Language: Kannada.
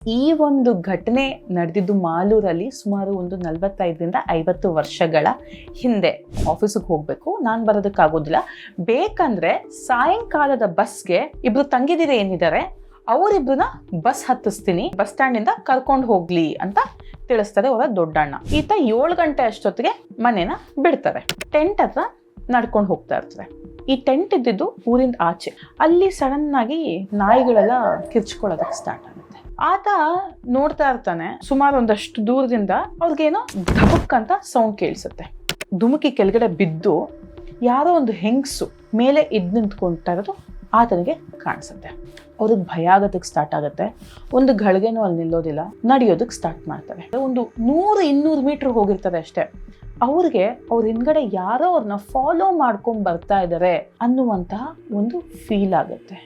ಈ ಒಂದು ಘಟನೆ ನಡೆದಿದ್ದು ಮಾಲೂರಲ್ಲಿ ಸುಮಾರು ಒಂದು 45ರಿಂದ 50 ವರ್ಷಗಳ ಹಿಂದೆ. ಆಫೀಸಿಗೆ ಹೋಗ್ಬೇಕು, ನಾನು ಬರೋದಕ್ಕಾಗೋದಿಲ್ಲ, ಬೇಕಂದ್ರೆ ಸಾಯಂಕಾಲದ ಬಸ್ಗೆ ಇಬ್ರು ತಂಗಿದಿರು ಏನಿದ್ದಾರೆ ಅವರಿಬ್ರನ್ನ ಬಸ್ ಹತ್ತಿಸ್ತೀನಿ, ಬಸ್ ಸ್ಟ್ಯಾಂಡ್ ಇಂದ ಕರ್ಕೊಂಡು ಹೋಗ್ಲಿ ಅಂತ ತಿಳಿಸ್ತಾರೆ ಅವರ ದೊಡ್ಡಣ್ಣ. ಈತ 7 ಗಂಟೆ ಅಷ್ಟೊತ್ತಿಗೆ ಮನೇನ ಬಿಡ್ತಾರೆ. ಟೆಂಟ್ ಹತ್ರ ನಡ್ಕೊಂಡು ಹೋಗ್ತಾ ಇರ್ತಾರೆ. ಈ ಟೆಂಟ್ ಇದ್ದಿದ್ದು ಊರಿಂದ ಆಚೆ. ಅಲ್ಲಿ ಸಡನ್ ಆಗಿ ನಾಯಿಗಳೆಲ್ಲ ಕಿರ್ಚ್ಕೊಳ್ಳೋದಕ್ಕೆ ಸ್ಟಾರ್ಟ್ ಆಗುತ್ತೆ. ಆತ ನೋಡ್ತಾ ಇರ್ತಾನೆ, ಸುಮಾರು ಒಂದಷ್ಟು ದೂರದಿಂದ ಅವ್ರಿಗೇನೋ ಧಬಕ್ ಅಂತ ಸೌಂಡ್ ಕೇಳಿಸುತ್ತೆ. ಧುಮುಕಿ ಕೆಳಗಡೆ ಬಿದ್ದು ಯಾರೋ ಒಂದು ಹೆಂಗಸು ಮೇಲೆ ನಿಂತ್ಕೊಳ್ತಾ ಇರೋದು ಆತನಿಗೆ ಕಾಣಿಸುತ್ತೆ. ಅವ್ರಿಗೆ ಭಯ ಆಗೋದಕ್ಕೆ ಸ್ಟಾರ್ಟ್ ಆಗುತ್ತೆ. ಒಂದು ಘಳಿಗೆನೂ ಅಲ್ಲಿ ನಿಲ್ಲೋದಿಲ್ಲ, ನಡೆಯೋದಕ್ಕೆ ಸ್ಟಾರ್ಟ್ ಮಾಡ್ತಾರೆ. ಒಂದು 100-200 ಮೀಟರ್ ಹೋಗಿರ್ತಾರೆ ಅಷ್ಟೇ. ಅವ್ರಿಗೆ ಅವ್ರ ಹಿಂದ್ಗಡೆ ಯಾರೋ ಅವ್ರನ್ನ ಫಾಲೋ ಮಾಡ್ಕೊಂಡ್ ಬರ್ತಾ ಇದ್ದಾರೆ ಅನ್ನುವಂತಹ ಒಂದು ಫೀಲ್ ಆಗುತ್ತೆ.